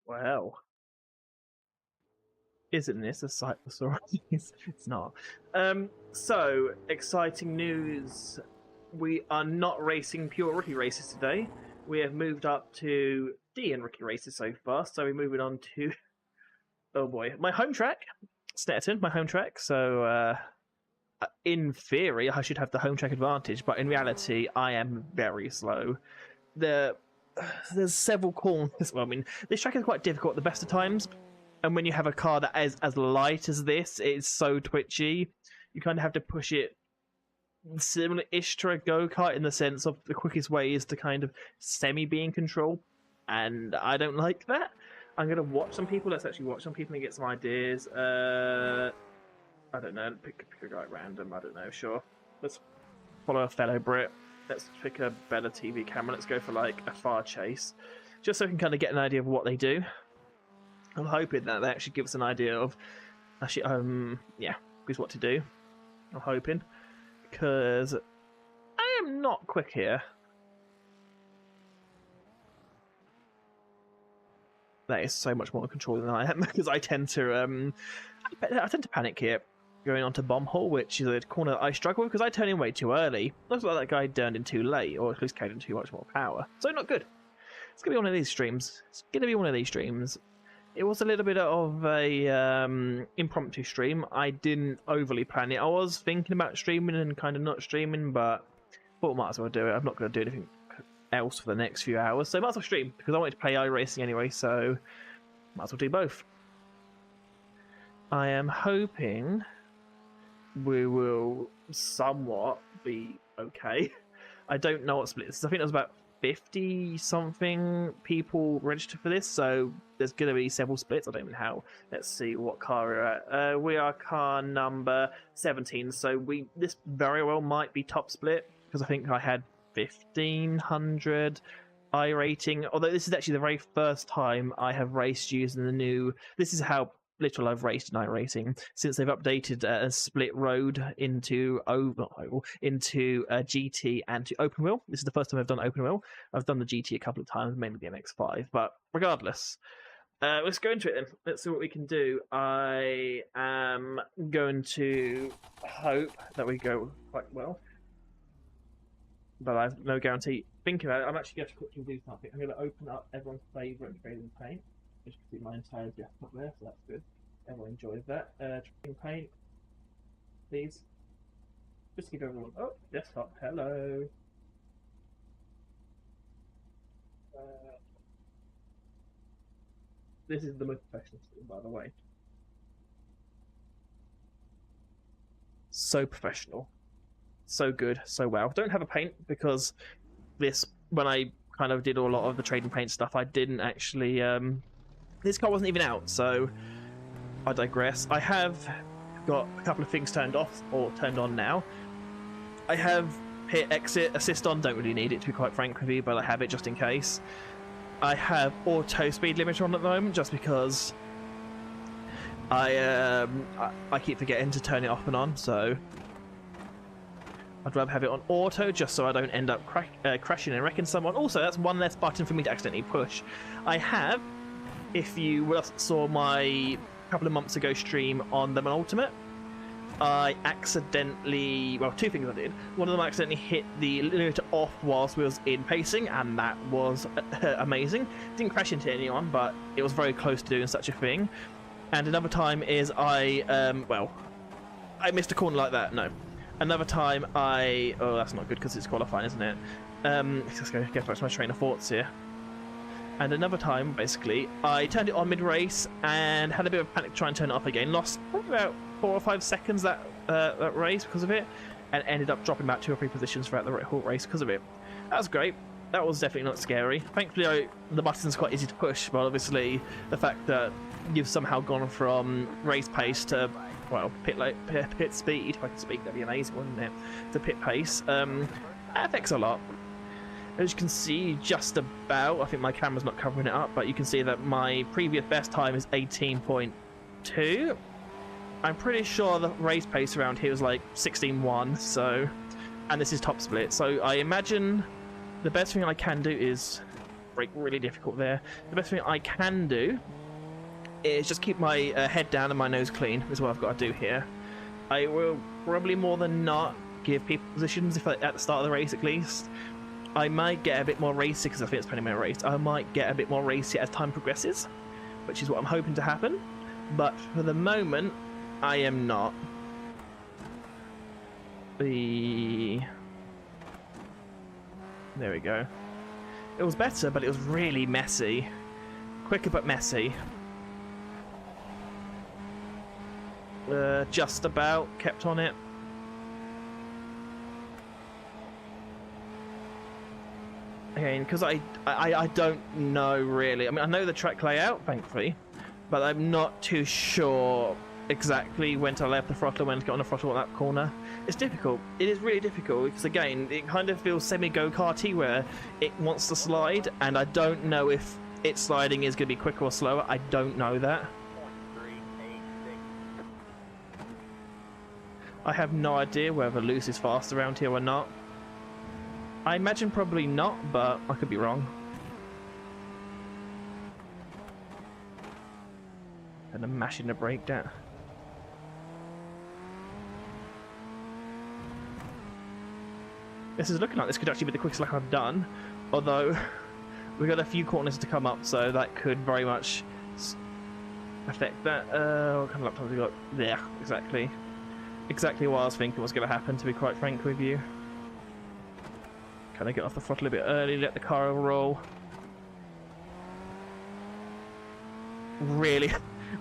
Well, isn't this a sight for sore eyes? It's not. So, exciting news. We are not racing pure rookie races today. We have moved up to D in rookie races so far, so we're moving on to, oh boy, my home track, Snetterton, my home track. So, in theory, I should have the home track advantage, but in reality, I am very slow. There's several corners. Well, I mean, this track is quite difficult at the best of times, and when you have a car that is as light as this, it's so twitchy. You kind of have to push it similar-ish to a go-kart in the sense of the quickest way is to kind of semi-be in control, and I don't like that. I'm going to watch some people. Let's actually watch some people and get some ideas. I don't know. Pick a guy at random. I don't know. Sure. Let's follow a fellow Brit. Let's pick a better TV camera. Let's go for like a far chase, just so we can kind of get an idea of what they do. I'm hoping that they actually give us an idea of actually, yeah, is what to do. I'm hoping, because I am not quick here. That is so much more control than I am, because I tend to panic here. Going on to Bomb Hole, which is a corner that I struggle with because I turn in way too early. Looks like that guy turned in too late, or at least carried in too much more power. So not good. It's going to be one of these streams. It was a little bit of a impromptu stream. I didn't overly plan it. I was thinking about streaming and kind of not streaming, but thought I might as well do it. I'm not going to do anything else for the next few hours, so I might as well stream because I wanted to play iRacing anyway, so might as well do both. I am hoping we will somewhat be okay. I don't know what split this is. I think there was about 50-something people registered for this, so there's going to be several splits. I don't even know how. Let's see what car we're at. We are car number 17, so this very well might be top split, because I think I had 1,500 iRating, although this is actually the very first time I have raced using the new... This is how little I've raced in iRacing since they've updated a split road into into GT and to open wheel. This is the first time I've done open wheel. I've done the GT a couple of times, mainly the MX-5, but regardless, let's go into it then. Let's see what we can do. I am going to hope that we go quite well, but I have no guarantee. Thinking about it, I'm actually going to quickly do something. I'm going to open up everyone's favourite trading paint. As you can see, my entire desktop there, so that's good. Everyone enjoys that. Trading paint, please. Just give everyone. Oh, desktop. Hello. This is the most professional screen, by the way. So professional, so good, so well. Don't have a paint because this, when I kind of did a lot of the trading paint stuff, I didn't actually. This car wasn't even out, so I digress. I have got a couple of things turned off or turned on now. I have hit exit assist on, don't really need it to be quite frank with you, but I have it just in case. I have auto speed limiter on at the moment just because I keep forgetting to turn it off and on, so I'd rather have it on auto just so I don't end up crashing and wrecking someone. Also, that's one less button for me to accidentally push. I have, if you saw my couple of months ago stream on the Ultimate, I accidentally, well, two things I did. One of them, I accidentally hit the limiter off whilst we was in pacing, and that was amazing. Didn't crash into anyone, but it was very close to doing such a thing. And another time is I missed a corner like that. No. Another time oh, that's not good because it's qualifying, isn't it? Let's go get back to my train of thoughts here. And another time, basically, I turned it on mid-race and had a bit of a panic to try and turn it off again. Lost probably about 4 or 5 seconds that race because of it, and ended up dropping about 2 or 3 positions throughout the whole race because of it. That was great. That was definitely not scary. Thankfully, the button's quite easy to push, but obviously the fact that you've somehow gone from race pace to, well, pit speed, if I can speak, that'd be amazing, wouldn't it? To pit pace, that affects a lot. As you can see, just about, I think my camera's not covering it up, but you can see that my previous best time is 18.2. I'm pretty sure the race pace around here was like 16.1, so, and this is top split, so I imagine the best thing I can do is brake really difficult there. The best thing I can do is just keep my head down and my nose clean, is what I've got to do here. I will probably more than not give people positions if at the start of the race at least. I might get a bit more racy because I think it's 20-minute race. I might get a bit more racy as time progresses, which is what I'm hoping to happen. But for the moment, I am not. There we go. It was better, but it was really messy. Quicker but messy. Just about kept on it. Again, because I don't know really. I mean, I know the track layout, thankfully, but I'm not too sure exactly when to lay up the throttle, when to get on the throttle at that corner. It's difficult. It is really difficult because, again, it kind of feels semi-go-karty where it wants to slide, and I don't know if its sliding is going to be quicker or slower. I don't know that. I have no idea whether loose is fast around here or not. I imagine probably not, but I could be wrong. And I'm mashing the brake down. This is looking like this could actually be the quickest lap I've done, although we've got a few corners to come up, so that could very much affect that. What kind of lap time have we got? Yeah, exactly. Exactly what I was thinking was going to happen, to be quite frank with you. Kind of get off the throttle a bit early, let the car roll. Really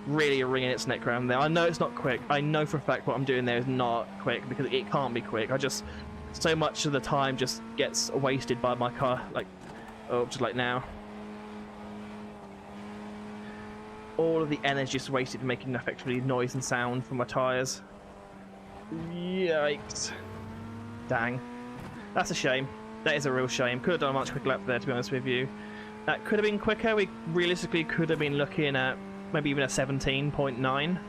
wringing its neck around there. I know it's not quick. I know for a fact what I'm doing there is not quick because it can't be quick. So much of the time just gets wasted by my car, like, oh, just like now. All of the energy is wasted making effectively noise and sound from my tyres. Yikes. Dang. That's a shame. That is a real shame. Could have done a much quicker lap there, to be honest with you. That could have been quicker. We realistically could have been looking at maybe even a 17.9.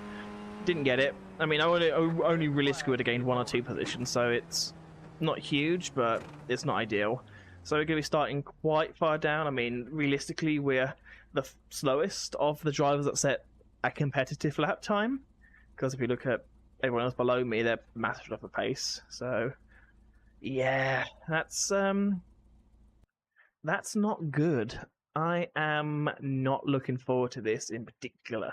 Didn't get it. I mean, I only realistically would have gained 1 or 2 positions, so it's not huge, but it's not ideal. So we're going to be starting quite far down. I mean, realistically, we're the slowest of the drivers that set a competitive lap time. Because if you look at everyone else below me, they're massively off a pace. So, yeah, that's not good. I am not looking forward to this in particular.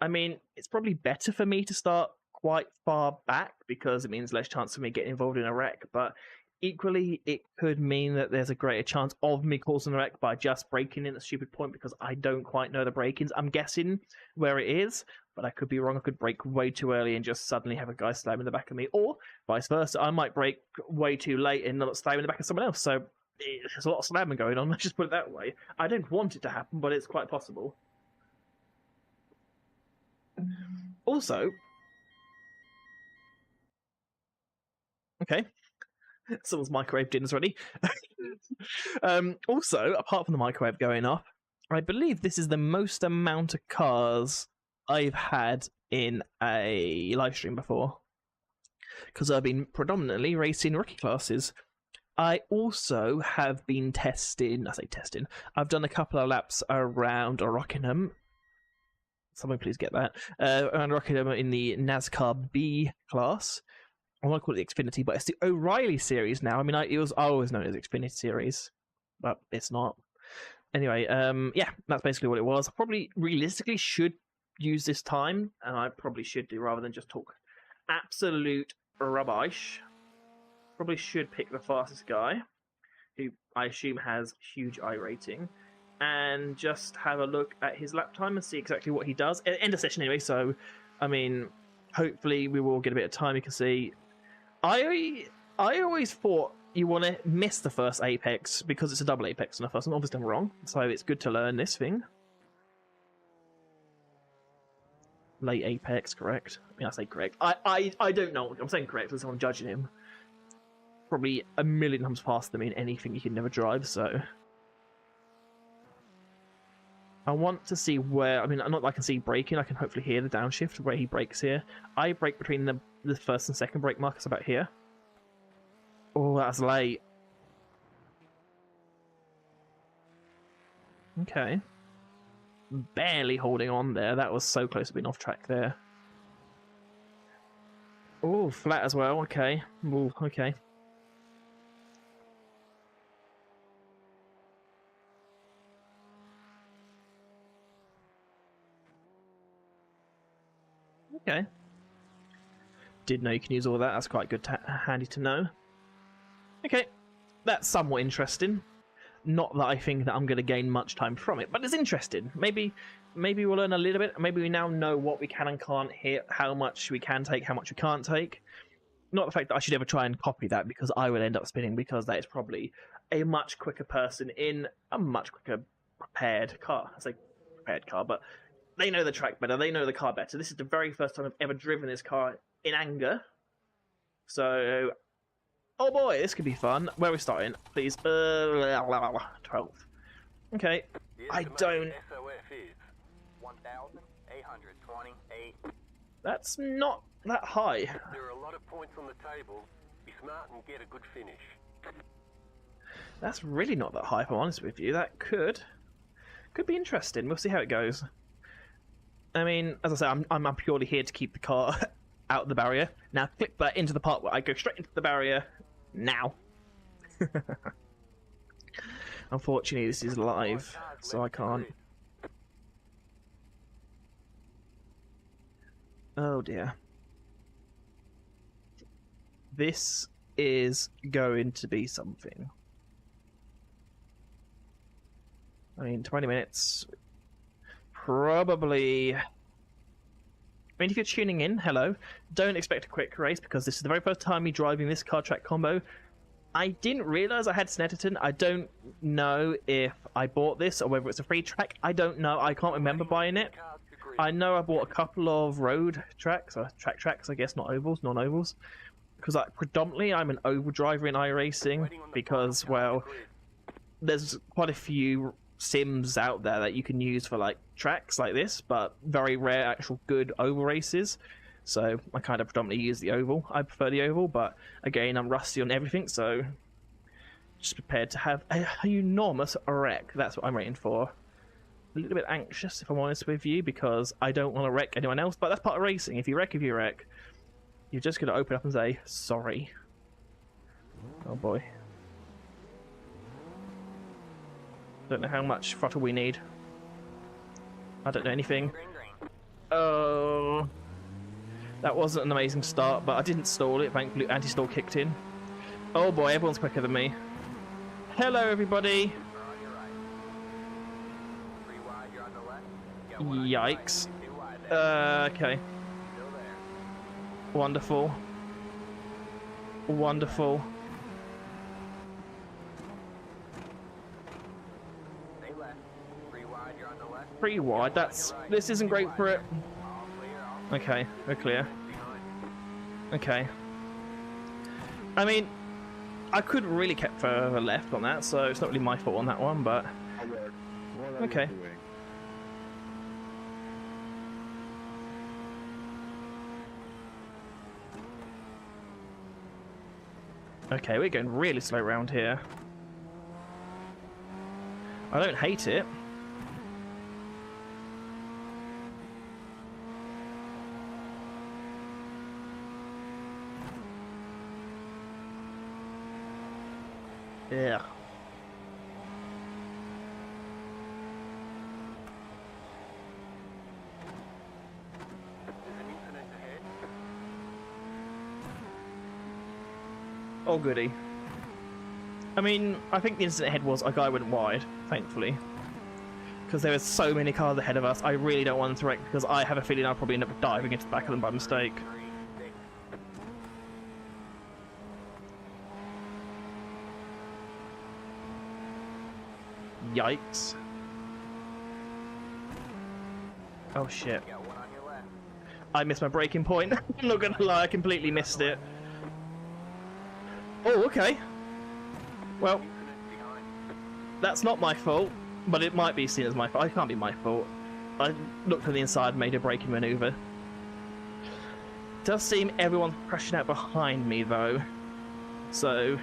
I mean, it's probably better for me to start quite far back because it means less chance of me getting involved in a wreck, but equally it could mean that there's a greater chance of me causing a wreck by just braking in a stupid point because I don't quite know the break-ins. I'm guessing where it is, but I could be wrong. I could brake way too early and just suddenly have a guy slam in the back of me, or vice versa. I might brake way too late and not slam in the back of someone else, so there's a lot of slamming going on. Let's just put it that way. I don't want it to happen, but it's quite possible. Also, okay, someone's microwave dinner's ready. Also, apart from the microwave going off, I believe this is the most amount of cars I've had in a live stream before, because I've been predominantly racing rookie classes. I also have been testing, I've done a couple of laps around Rockingham. Someone please get that. Around Rockingham in the NASCAR B class. I want to call it the Xfinity, but it's the O'Reilly series now. I mean, it was always known as Xfinity series, but it's not. Anyway, yeah, that's basically what it was. I probably realistically should use this time, and I probably should do rather than just talk absolute rubbish. Probably should pick the fastest guy, who I assume has huge I rating, and just have a look at his lap time and see exactly what he does. End of session anyway, so, I mean, hopefully we will get a bit of time. You can see, I always thought you want to miss the first apex because it's a double apex on the first one. Obviously I'm wrong, so it's good to learn this thing. Late apex, correct? I mean, I say correct. I don't know. I'm saying correct because I'm judging him. Probably a million times faster than me in anything you can never drive, so I want to see where, I mean, not that I can see braking, I can hopefully hear the downshift where he brakes here. I brake between the first and second brake markers about here. Oh, that's late. Okay. Barely holding on there. That was so close to being off track there. Oh, flat as well. Okay. Ooh, okay. Okay. Did know you can use all that. That's quite good, handy to know. Okay, that's somewhat interesting. Not that I think that I'm going to gain much time from it, but it's interesting. Maybe we'll learn a little bit. Maybe we now know what we can and can't hit, how much we can take, how much we can't take. Not the fact that I should ever try and copy that, because I will end up spinning, because that is probably a much quicker person in a much quicker prepared car. I say prepared car, but they know the track better, they know the car better. This is the very first time I've ever driven this car in anger. So, oh boy, this could be fun. Where are we starting? Please. 12th. Okay. I don't... That's not that high. There are a lot of points on the table. Be smart and get a good finish. That's really not that high, if I'm honest with you. That could be interesting. We'll see how it goes. I mean, as I say, I'm purely here to keep the car out of the barrier. Now click that into the part where I go straight into the barrier now. Unfortunately, this is live, so I can't. Oh dear. This is going to be something. I mean, 20 minutes. Probably... I mean, if you're tuning in, hello. Don't expect a quick race, because this is the very first time me driving this car track combo. I didn't realise I had Snetterton. I don't know if I bought this or whether it's a free track. I don't know. I can't remember buying it. I know I bought a couple of road tracks, or tracks, I guess, not ovals, non-ovals. Because predominantly I'm an oval driver in iRacing, because, well, there's quite a few sims out there that you can use for like tracks like this, but very rare actual good oval races. So I kind of predominantly use the oval. I prefer the oval, but again, I'm rusty on everything, so just prepared to have a enormous wreck. That's what I'm waiting for. A little bit anxious, if I'm honest with you, because I don't want to wreck anyone else, but that's part of racing. If you wreck, you're just going to open up and say, sorry. Oh boy. Don't know how much throttle we need. I don't know anything. Oh, that wasn't an amazing start, but I didn't stall it. Thankfully, anti-stall kicked in. Oh boy, everyone's quicker than me. Hello, everybody. Yikes. Okay. Wonderful. Wonderful. Pretty wide. This isn't great for it. Okay, we're clear. Okay. I mean, I could really kept further left on that, so it's not really my fault on that one, but okay. Okay, we're going really slow around here. I don't hate it. Yeah. Oh goody. I mean, I think the incident ahead was a guy went wide, thankfully. Because there were so many cars ahead of us, I really don't want to wreck, because I have a feeling I'll probably end up diving into the back of them by mistake. Yikes. Oh shit. I missed my braking point. I'm not gonna lie, I completely missed it. Oh, okay. Well, that's not my fault, but it might be seen as my fault. It can't be my fault. I looked on the inside and made a braking maneuver. Does seem everyone's crashing out behind me, though. So,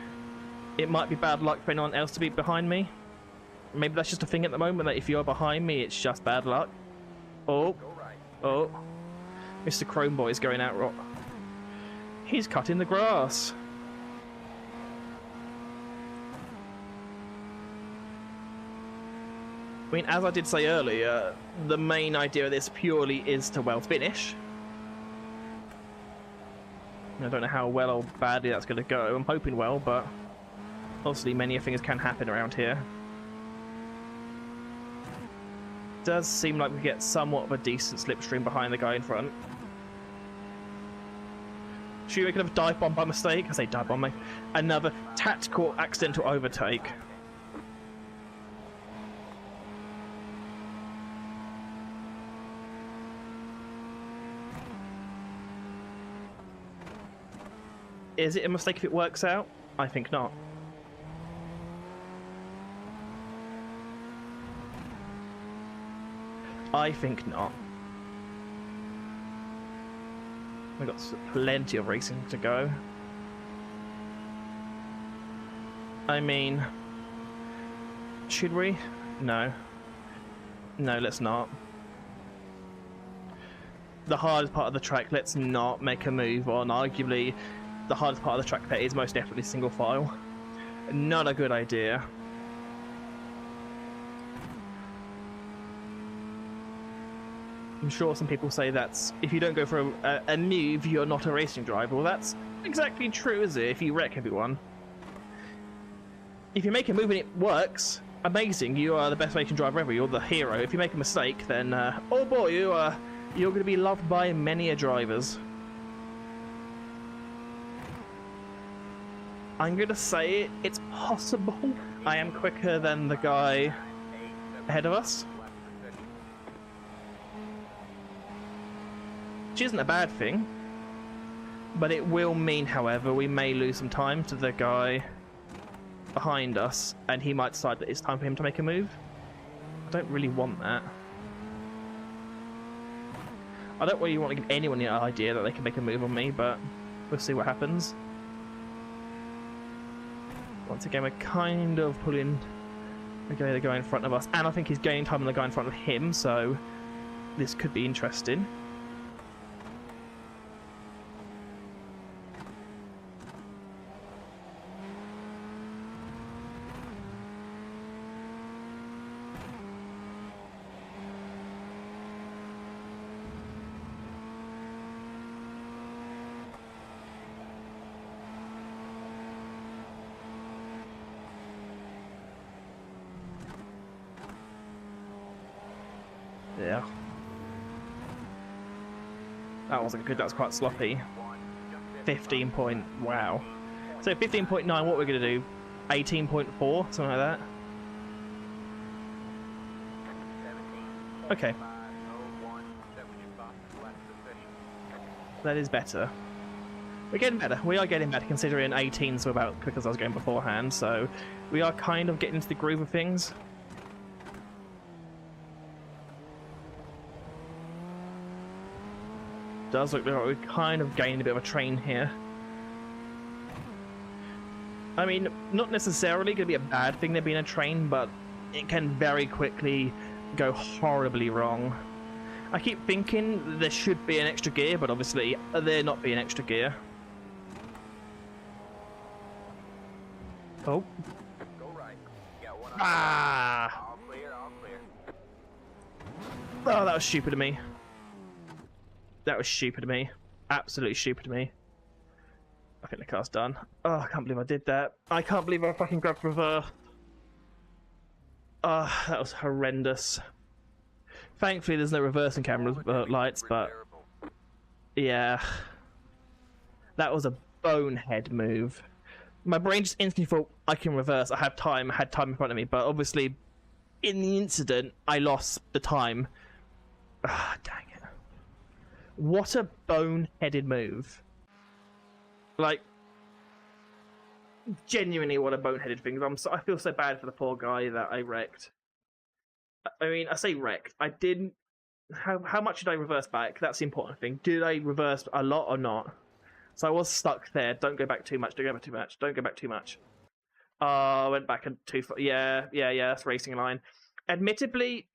it might be bad luck for anyone else to be behind me. Maybe that's just a thing at the moment, that if you're behind me, it's just bad luck. Oh, oh. Mr. Chrome Boy's going out rock. He's cutting the grass. I mean, as I did say earlier, the main idea of this purely is to, well, finish. I don't know how well or badly that's going to go. I'm hoping well, but obviously many things can happen around here. Does seem like we get somewhat of a decent slipstream behind the guy in front. Should we make another dive bomb by mistake? I say dive bomb, mate. Another tactical accidental overtake. Is it a mistake if it works out? I think not. I think not. We've got plenty of racing to go. I mean, should we? No. No, let's not. The hardest part of the track, let's not make a move on. Arguably, the hardest part of the track there is most definitely single file. Not a good idea. I'm sure some people say that's if you don't go for a move, you're not a racing driver. Well, that's exactly true, is it? If you wreck everyone. If you make a move and it works, amazing. You are the best racing driver ever. You're the hero. If you make a mistake, then oh boy, you're going to be loved by many a drivers. I'm going to say it's possible I am quicker than the guy ahead of us. Which isn't a bad thing. But it will mean, however, we may lose some time to the guy behind us, and he might decide that it's time for him to make a move. I don't really want that. I don't really want to give anyone the idea that they can make a move on me, but we'll see what happens. Once again, we're kind of pulling the guy in front of us, and I think he's gaining time on the guy in front of him, so this could be interesting. Yeah. That wasn't good, that was quite sloppy. 15 point, wow. So 15.9, what we're going to do? 18.4, something like that? Okay. That is better. We're getting better. We are getting better, considering 18s were about quick as I was going beforehand, so we are kind of getting into the groove of things. Does look like we're kind of gaining a bit of a train here. I mean, not necessarily going to be a bad thing there being a train, but it can very quickly go horribly wrong. I keep thinking there should be an extra gear, but obviously there not be an extra gear. Oh. Ah! Oh, that was stupid of me. That was stupid of me. Absolutely stupid of me. I think the car's done. Oh, I can't believe I did that. I can't believe I fucking grabbed reverse. Oh, that was horrendous. Thankfully, there's no reversing camera lights, but yeah. That was a bonehead move. My brain just instantly thought, I can reverse. I have time. I had time in front of me, but obviously, in the incident, I lost the time. Ah, dang it. What a boneheaded move. Like, genuinely what a boneheaded thing. I feel so bad for the poor guy that I wrecked. I mean, I say wrecked. I didn't... How much did I reverse back? That's the important thing. Did I reverse a lot or not? So I was stuck there. Don't go back too much. Don't go back too much. Don't go back too much. Oh, I went back and too far. Yeah, that's racing line. Admittedly,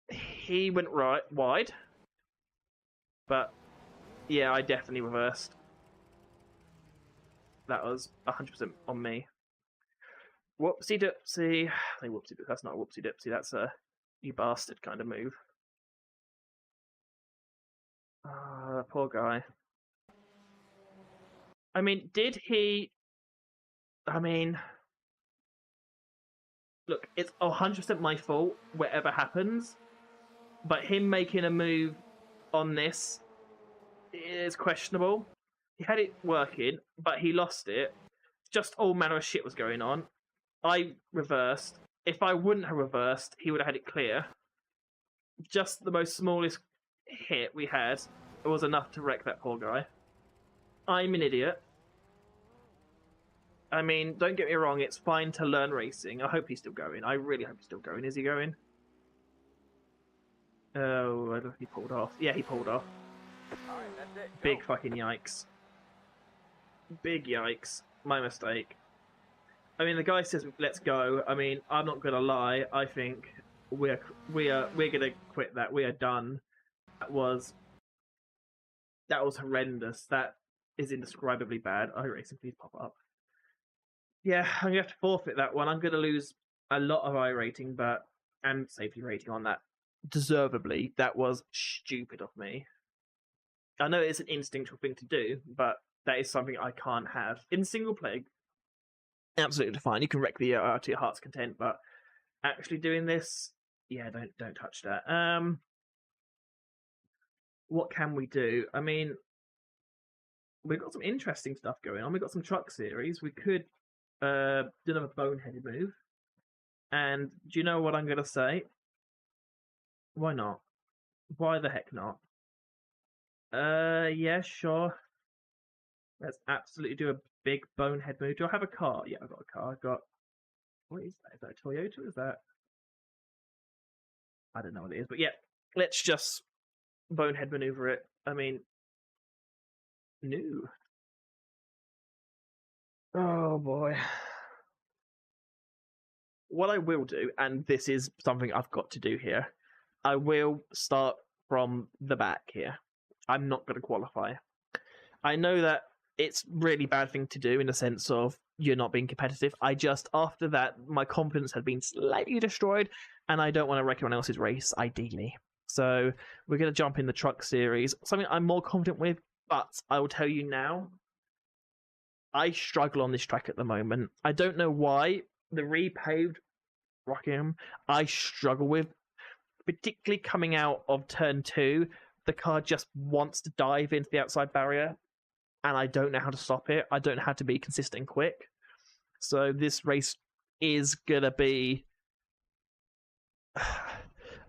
he went wide, but yeah, I definitely reversed. That was 100% on me. Whoopsie dipsy. I think whoopsie. That's not a whoopsie dipsy. That's a you bastard kind of move. Ah, that poor guy. I mean, did he? I mean, look, it's 100% my fault, whatever happens. But him making a move on this is questionable. He had it working, but he lost it. Just all manner of shit was going on. I reversed. If I wouldn't have reversed, he would have had it clear. Just the most smallest hit we had was enough to wreck that poor guy. I'm an idiot. I mean, don't get me wrong, it's fine to learn racing. I hope he's still going. I really hope he's still going. Is he going? Oh, I don't know if he pulled off. Yeah, he pulled off. Alright, that's it. Big fucking yikes. Big yikes. My mistake. I mean, the guy says, let's go. I mean, I'm not going to lie. I think we're going to quit that. We are done. That was horrendous. That is indescribably bad. iRacing, please pop up. Yeah, I'm going to have to forfeit that one. I'm going to lose a lot of iRating, and safety rating on that. Deservedly. That was stupid of me. I know it's an instinctual thing to do, but that is something I can't have. In single player, absolutely fine. You can wreck the to your heart's content, but actually doing this, yeah, don't touch that. What can we do? I mean, we've got some interesting stuff going on. We've got some truck series. We could do another boneheaded move. And do you know what I'm going to say? Why not? Why the heck not? Yeah, sure. Let's absolutely do a big bonehead move. Do I have a car? Yeah, I've got a car. I've got... What is that? Is that a Toyota? Is that... I don't know what it is. But yeah, let's just bonehead maneuver it. I mean... New. Oh, boy. What I will do, and this is something I've got to do here, I will start from the back here. I'm not going to qualify. I know that it's a really bad thing to do in the sense of you're not being competitive. After that, my confidence had been slightly destroyed, and I don't want to wreck anyone else's race, ideally. So we're going to jump in the truck series, something I'm more confident with, but I will tell you now, I struggle on this track at the moment. I don't know why. The repaved Rockingham, I struggle with, particularly coming out of turn 2. The car just wants to dive into the outside barrier, and I don't know how to stop it. I don't know how to be consistent and quick. So this race is going to be...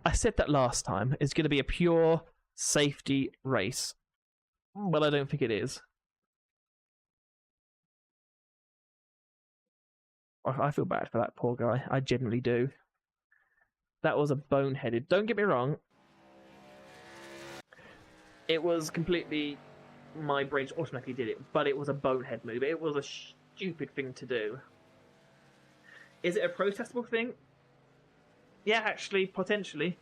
I said that last time. It's going to be a pure safety race. Well, I don't think it is. I feel bad for that poor guy. I genuinely do. That was a boneheaded... Don't get me wrong. It was completely... My brain automatically did it, but it was a bonehead move. It was a stupid thing to do. Is it a protestable thing? Yeah, actually, potentially.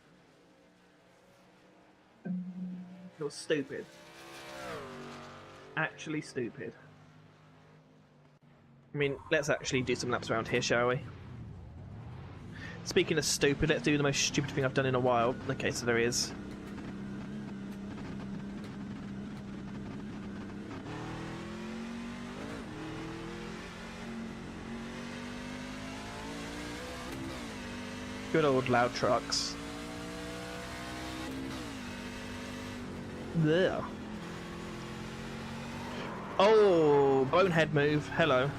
It was stupid. Actually stupid. I mean, let's actually do some laps around here, shall we? Speaking of stupid, let's do the most stupid thing I've done in a while. Okay, so there he is. Good old loud trucks. There. Oh, bonehead move. Hello.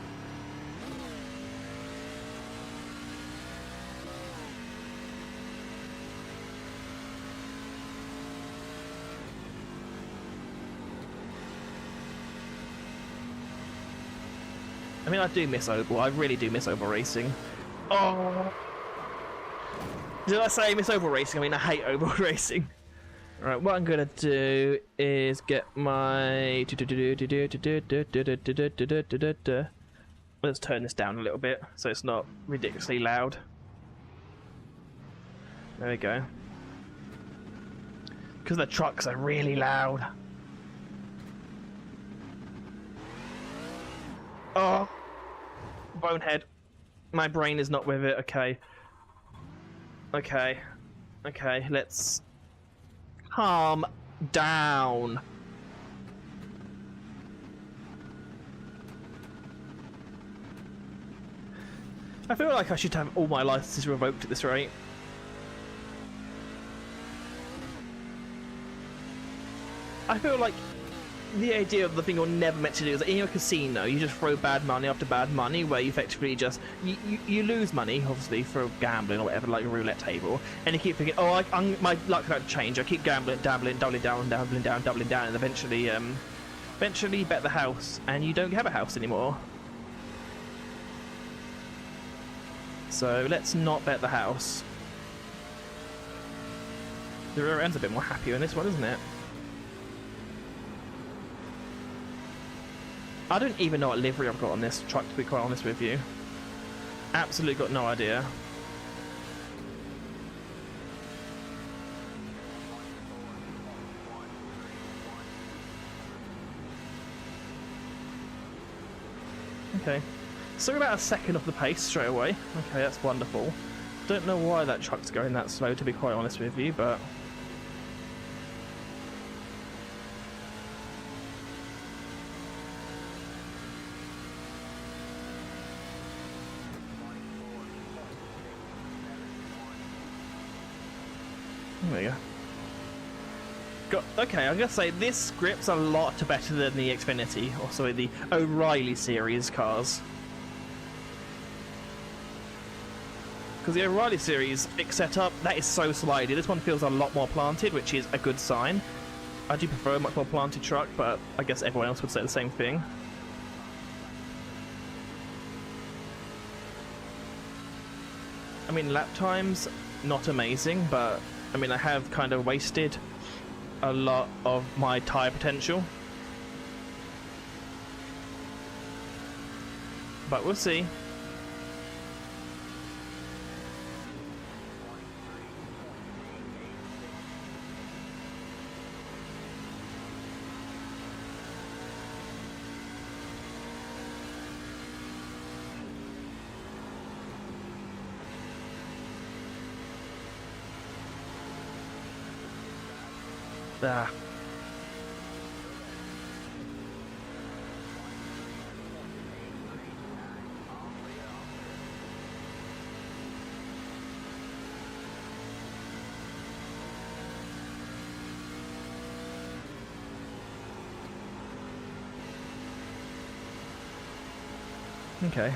I mean, I do miss oval. I really do miss oval racing. Oh. Did I say miss oval racing? I mean, I hate oval racing. Alright, what I'm gonna do is get my... Let's turn this down a little bit so it's not ridiculously loud. There we go. Because the trucks are really loud. Oh, bonehead. My brain is not with it. Okay. Okay. Okay, let's calm down. I feel like I should have all my licenses revoked at this rate. I feel like the idea of the thing you're never meant to do is that in a casino you just throw bad money after bad money, where you effectively just you lose money obviously for gambling or whatever, like a roulette table, and you keep thinking, oh, my luck's about to change. I keep gambling, doubling down, and eventually bet the house, and you don't have a house anymore. So let's not bet the house. The rear end's a bit more happier in this one, isn't it? I don't even know what livery I've got on this truck, to be quite honest with you. Absolutely got no idea. Okay. So we're about a second off the pace straight away. Okay, that's wonderful. Don't know why that truck's going that slow, to be quite honest with you, but... there you go. Okay, I'm gonna say this grip's a lot better than the Xfinity, or sorry, the O'Reilly series cars. Because the O'Reilly series, fixed setup, that is so slidey. This one feels a lot more planted, which is a good sign. I do prefer a much more planted truck, but I guess everyone else would say the same thing. I mean, lap times, not amazing, but I mean, I have kind of wasted a lot of my tyre potential. But we'll see. Ah. Okay.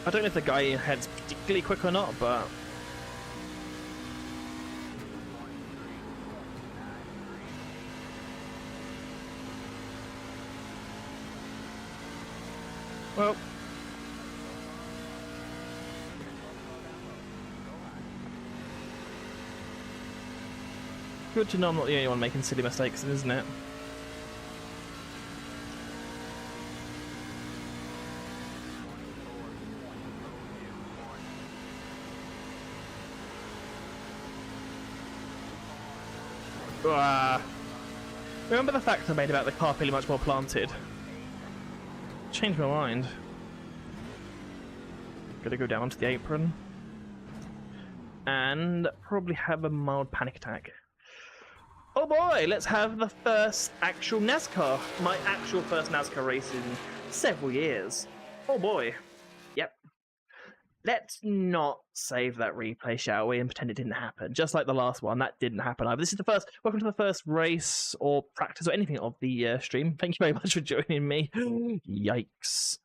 I don't know if the guy ahead's particularly quick or not, but... well... good to know I'm not the only one making silly mistakes, isn't it? Remember the fact I made about the car feeling much more planted? Changed my mind. Gotta go down to the apron. And probably have a mild panic attack. Oh boy, let's have the first actual NASCAR. My actual first NASCAR race in several years. Oh boy. Yep. Let's not save that replay, shall we, and pretend it didn't happen. Just like the last one, that didn't happen either. This is the first, welcome to the first race or practice or anything of the stream. Thank you very much for joining me. Yikes.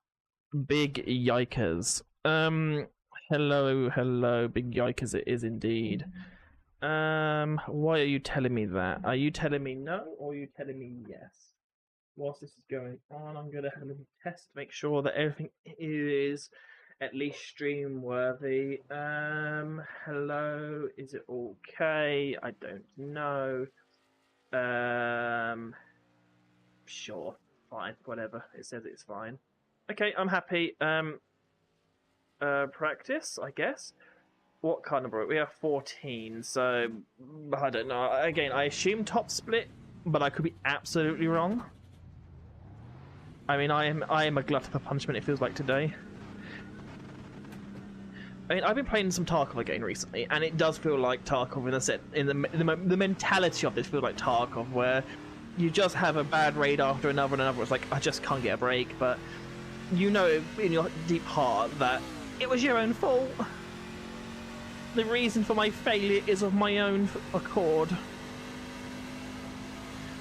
Big yikers. Hello, big yikers it is indeed. Why are you telling me that? Are you telling me no, or are you telling me yes? Whilst this is going on, I'm gonna have a little test to make sure that everything is at least stream worthy. Hello, is it okay? I don't know. Sure, fine, whatever. It says it's fine. Okay, I'm happy. Practice, I guess. What car number? We have 14, so I don't know. Again, I assume top split, but I could be absolutely wrong. I mean, I am a glutton for punishment. It feels like today. I mean, I've been playing some Tarkov again recently, and it does feel like Tarkov in the set. In the mentality of this feels like Tarkov, where you just have a bad raid after another and another. It's like I just can't get a break, but you know in your deep heart that it was your own fault. The reason for my failure is of my own accord.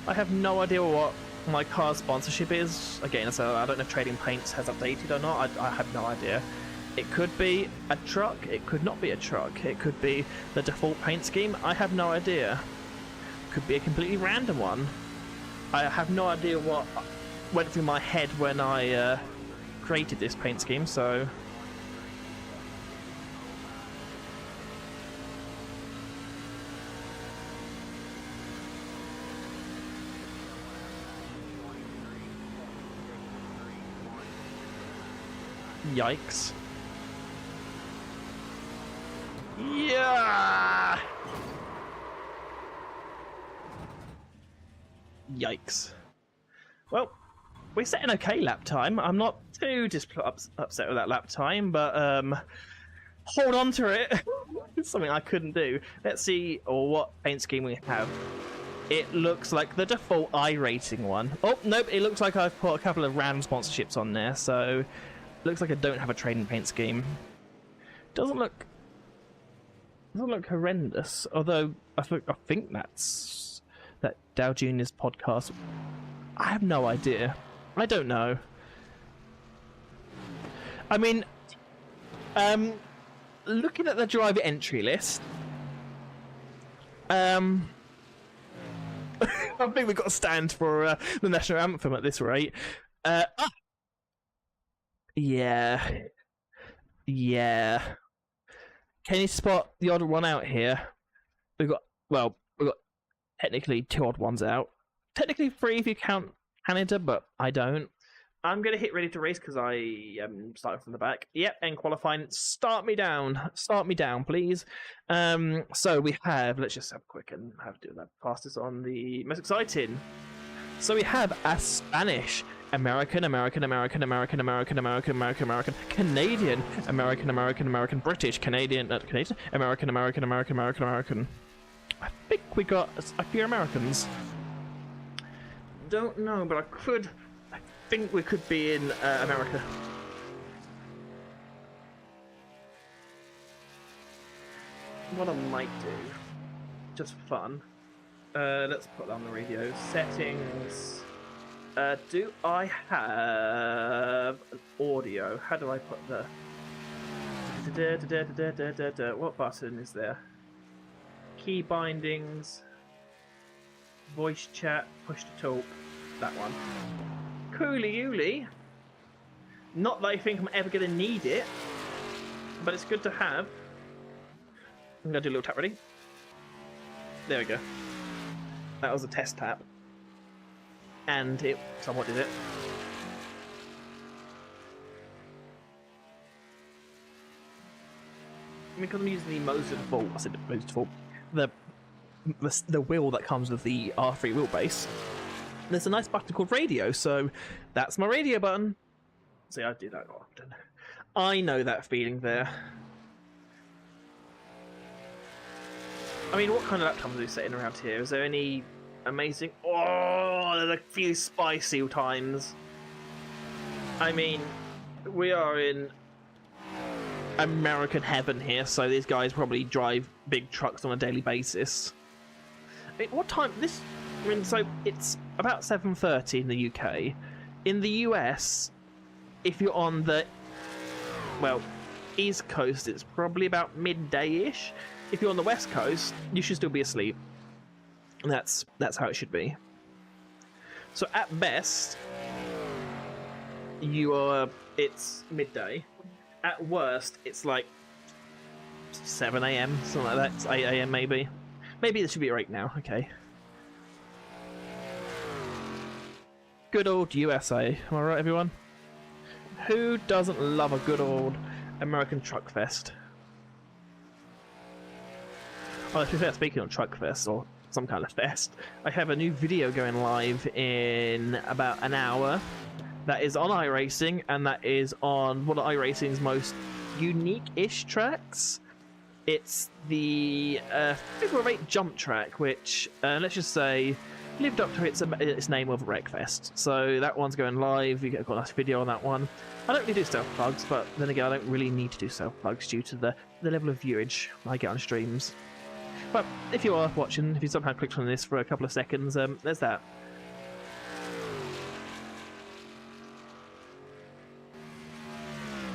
I have no idea what my car sponsorship is. Again, so I don't know if Trading Paints has updated or not. I have no idea. It could be a truck, it could not be a truck, it could be the default paint scheme, I have no idea. Could be a completely random one. I have no idea what went through my head when I created this paint scheme, so... Yikes. Yeah! Yikes. Well, we're set an okay lap time. I'm not too upset with that lap time, but hold on to it. It's something I couldn't do. Let's see what paint scheme we have. It looks like the default iRating one. Oh, nope, it looks like I've put a couple of random sponsorships on there, so it looks like I don't have a trading paint scheme. Doesn't look horrendous, although I think that's that Dow Junior's podcast. I have no idea. I don't know. I mean, looking at the driver entry list, I think we've got to stand for the national anthem at this rate. Yeah. Can you spot the odd one out here? We've got technically 2 odd ones out. Technically 3 if you count Canada, but I don't. I'm going to hit ready to race because I am starting from the back. Yep, end qualifying. Start me down, please. So we have, let's just have a quick and have to do that fastest on the most exciting. So we have a Spanish, American, Canadian, American, British, Canadian, American. I think we got a few Americans. Don't know, but I think we could be in America. What I might do, just for fun. Let's put that on the radio. Settings. Do I have an audio? How do I put the... What button is there? Key bindings. Voice chat. Push to talk. That one. Cooley-ooly. Not that I think I'm ever going to need it, but it's good to have. I'm going to do a little tap ready. There we go. That was a test tap. And it somewhat did it. Because I'm using the Moser default, I said the Moser default, the wheel that comes with the R3 wheelbase, there's a nice button called radio, so that's my radio button. See, I do that often. I know that feeling there. I mean, what kind of lap times are we setting around here? Is there any amazing... Oh, there's a few spicy times. I mean, we are in American heaven here, so these guys probably drive big trucks on a daily basis. I mean, what time... I mean, so it's about 7:30 in the UK. In the US, if you're on the, East Coast, it's probably about midday-ish. If you're on the West Coast, you should still be asleep. And that's how it should be. So at best, it's midday. At worst, it's like 7 AM, something like that. It's 8 AM maybe. Maybe this should be right now, okay. Good old USA. Am I right, everyone? Who doesn't love a good old American truck fest? Oh, to be fair, speaking of truck fest or some kind of fest, I have a new video going live in about an hour. That is on iRacing, and that is on one of iRacing's most unique-ish tracks. It's the figure of 8 jump track, which let's just say lived up to its name of Wreckfest. So that one's going live. You got a nice video on that one. I don't really do self plugs, but then again, I don't really need to do self plugs due to the level of viewage I get on streams. But if you are watching, if you somehow clicked on this for a couple of seconds, there's that.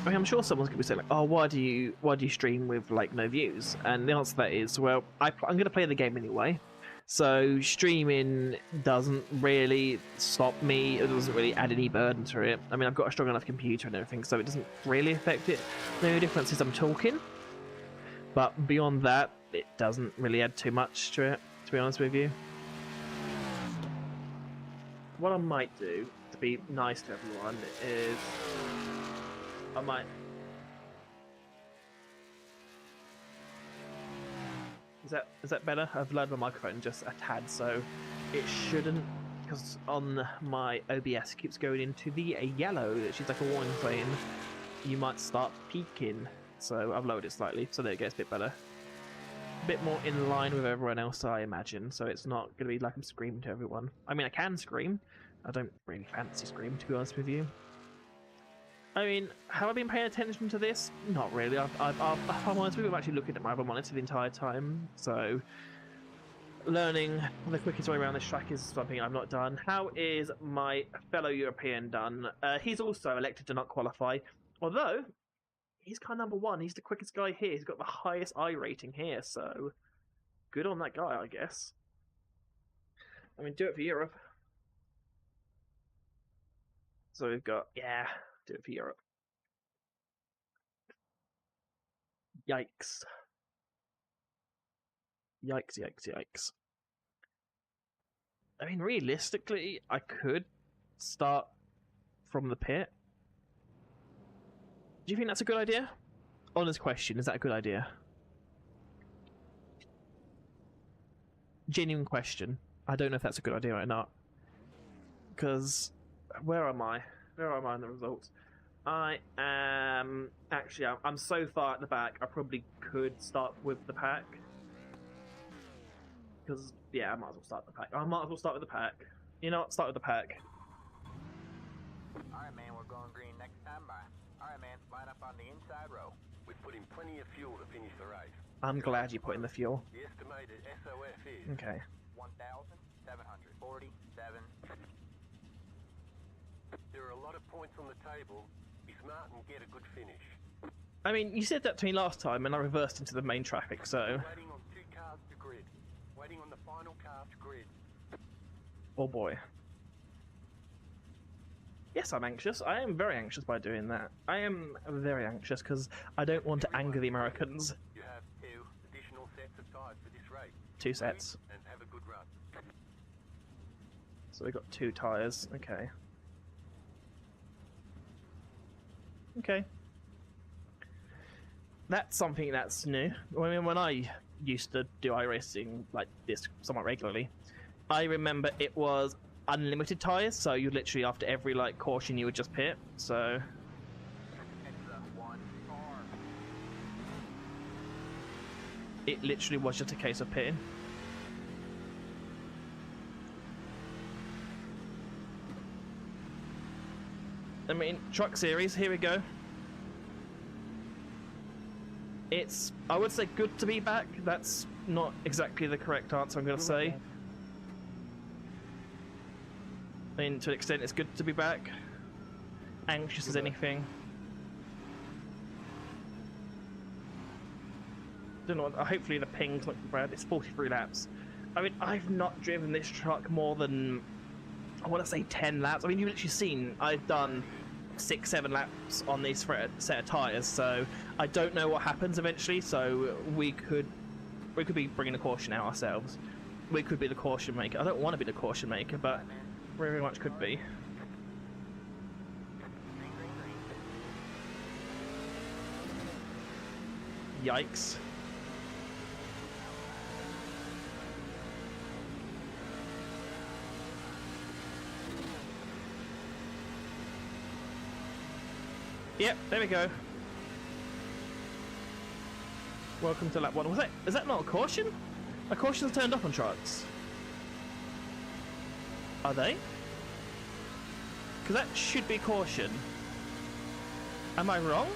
I mean, I'm sure someone's going to be saying, like, "Oh, why do you stream with like no views?" And the answer to that is, well, I'm going to play the game anyway. So streaming doesn't really stop me. It doesn't really add any burden to it. I mean, I've got a strong enough computer and everything, so it doesn't really affect it. The only difference is I'm talking. But beyond that, it doesn't really add too much to it, to be honest with you. What I might do, to be nice to everyone, is I might... Is that better? I've lowered my microphone just a tad, so it shouldn't, because on my OBS it keeps going into the yellow, which is like a warning saying you might start peaking. So I've lowered it slightly, so there it gets a bit better. A bit more in line with everyone else, I imagine, so it's not going to be like I'm screaming to everyone. I mean, I can scream. I don't really fancy scream, to be honest with you. I mean, have I been paying attention to this? Not really. If I'm honest with you, I'm actually looking at my other monitor the entire time, so learning the quickest way around this track is something I've not done. How is my fellow European done? He's also elected to not qualify, although he's car number 1. He's the quickest guy here. He's got the highest I rating here, so good on that guy, I guess. I mean, do it for Europe. So we've got, yeah, do it for Europe. Yikes. Yikes, yikes, yikes. I mean, realistically, I could start from the pit. Do you think that's a good idea? Honest question, is that a good idea? Genuine question. I don't know if that's a good idea or not. Because, where am I? Where am I in the results? I am... Actually, I'm so far at the back, I probably could start with the pack. Because, yeah, I might as well start the pack. I might as well start with the pack. You know what? Start with the pack. Alright, man, we're going green next time by. Alright, man, line up on the inside row. We've put in plenty of fuel to finish the race. I'm glad you put in the fuel. The estimated SOF is... Okay. 1,747. There are a lot of points on the table. Be smart and get a good finish. I mean, you said that to me last time and I reversed into the main traffic, so... Waiting on 2 cars to grid. Waiting on the final car to grid. Oh boy. Yes, I'm anxious. I am very anxious by doing that. I am very anxious because I don't want to anger the Americans. You have 2 additional sets of tyres for this race. 2 sets. And have a good run. So we've got 2 tyres. Okay. Okay. That's something that's new. I mean, when I used to do iRacing like this somewhat regularly, I remember it was unlimited tyres, so you literally after every like caution you would just pit. So it literally was just a case of pitting. I mean, Truck Series, here we go. It's, I would say, good to be back. That's not exactly the correct answer, I'm going to say. I mean, to an extent, it's good to be back. Anxious as anything. Don't know. Hopefully the ping's not bad. It's 43 laps. I mean, I've not driven this truck more than, I want to say 10 laps. I mean, you've literally seen I've done 6-7 laps on these set of tyres, so I don't know what happens eventually. So we could be bringing a caution out ourselves. We could be the caution maker. I don't want to be the caution maker, but very much could be. Yikes. Yep, there we go. Welcome to lap 1. Is that not a caution? A caution's turned up on trucks. Are they? Because that should be caution. Am I wrong?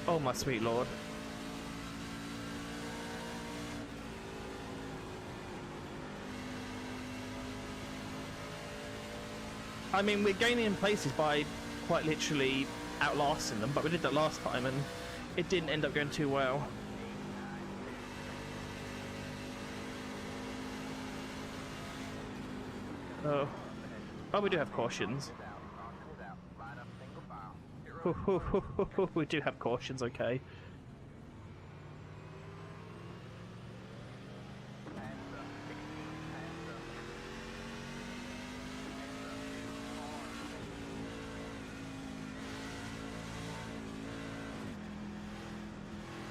Oh my sweet lord. I mean, we're gaining in places by quite literally outlasting them, but we did that last time and it didn't end up going too well. Oh, we do have cautions. We do have cautions, okay.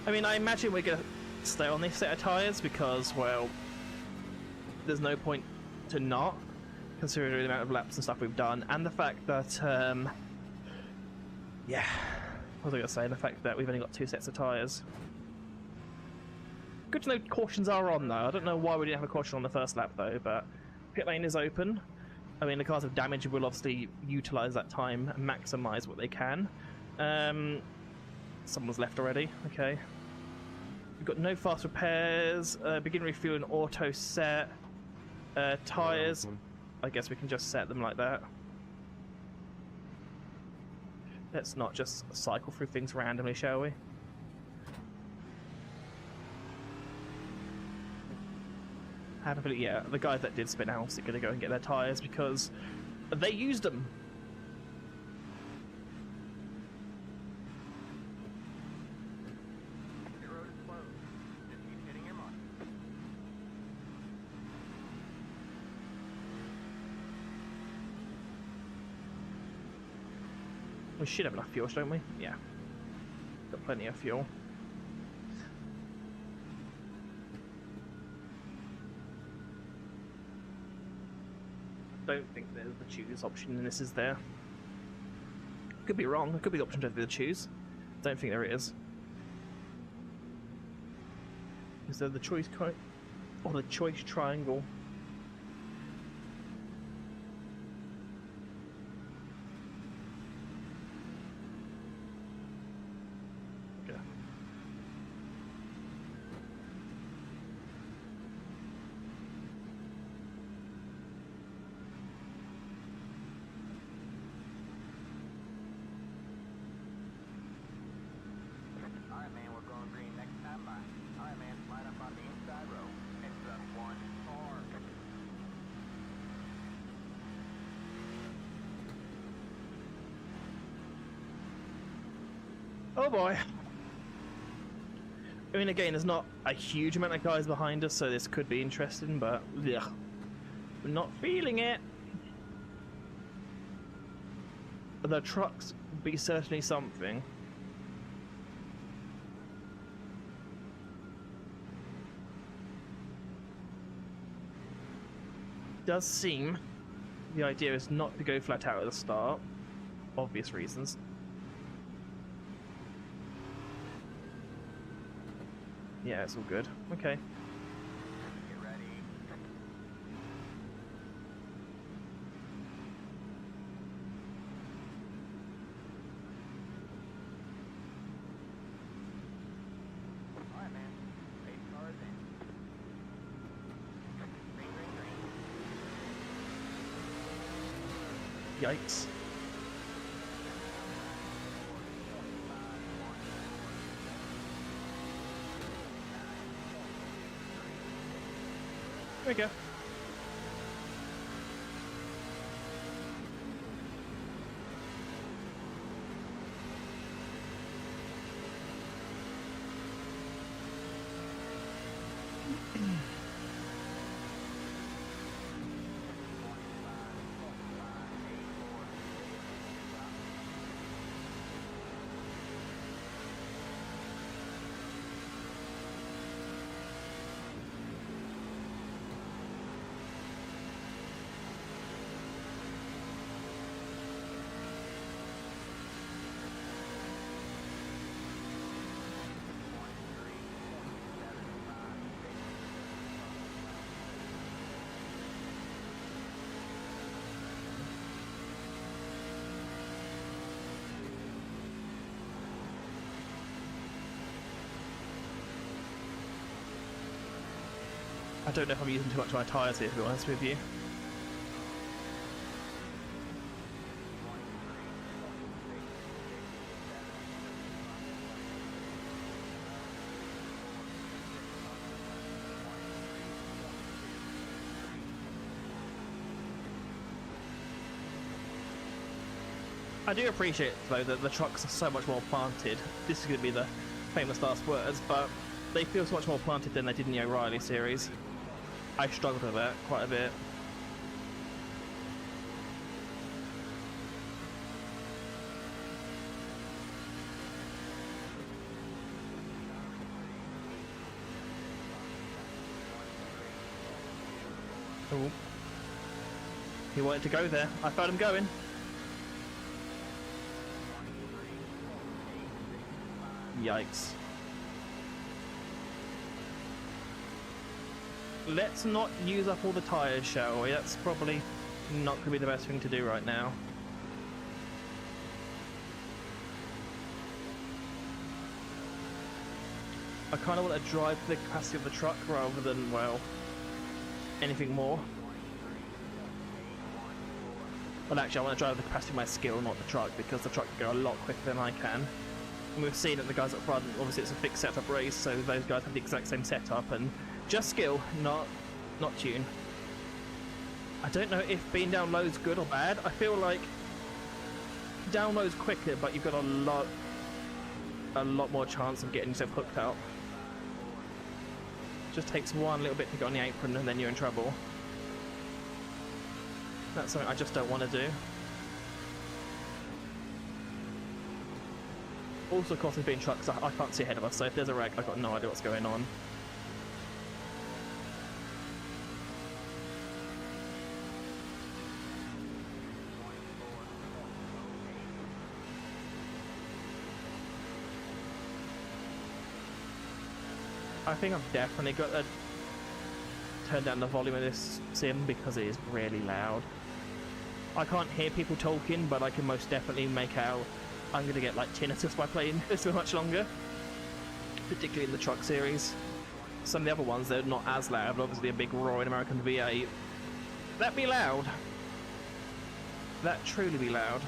I mean, I imagine we're going to stay on this set of tyres because, well, there's no point to not, considering the amount of laps and stuff we've done, and the fact that, yeah, what was I going to say? The fact that we've only got 2 sets of tyres. Good to know cautions are on, though. I don't know why we didn't have a caution on the first lap, though, but pit lane is open. I mean, the cars have damage will obviously utilise that time and maximise what they can. Someone's left already, okay. We've got no fast repairs, begin refueling auto set, tyres, I guess we can just set them like that. Let's not just cycle through things randomly, shall we? Happily, yeah, the guys that did spin out are going to go and get their tyres because they used them. We should have enough fuel, don't we? Yeah. Got plenty of fuel. Don't think there's the choose option in this, is there? Could be wrong. There could be the option to the choose. Don't think there is. Is there the choice or the choice triangle? Oh boy. I mean, again, there's not a huge amount of guys behind us, so this could be interesting, but yeah, we're not feeling it. The trucks would be certainly something. Does seem the idea is not to go flat out at the start, obvious reasons. Yeah, it's all good. Okay. Get ready. Alright, man. 8 cars in. Green, green, green. Yikes. There we go. don't know if I'm using too much of my tyres here, to be honest with you. I do appreciate, though, that the trucks are so much more planted. This is going to be the famous last words, but they feel so much more planted than they did in the O'Reilly series. I struggled with that quite a bit. Oh. He wanted to go there. I found him going. Yikes. Let's not use up all the tyres, shall we? That's probably not going to be the best thing to do right now. I kind of want to drive the capacity of the truck rather than, well, anything more. Well, actually, I want to drive the capacity of my skill, not the truck, because the truck can go a lot quicker than I can. And we've seen that the guys up front, obviously it's a fixed setup race, so those guys have the exact same setup, and just skill, not tune. I don't know if being down low is good or bad. I feel like down low is quicker, but you've got a lot more chance of getting yourself hooked out. Just takes one little bit to get on the apron, and then you're in trouble. That's something I just don't want to do. Also, of course, with being trucks, I can't see ahead of us, so if there's a wreck, I've got no idea what's going on. I think I've definitely got to turn down the volume of this sim because it is really loud. I can't hear people talking, but I can most definitely make out I'm going to get like tinnitus by playing this for much longer, particularly in the truck series. Some of the other ones, they're not as loud, obviously a big roaring American V8. That be loud. That truly be loud.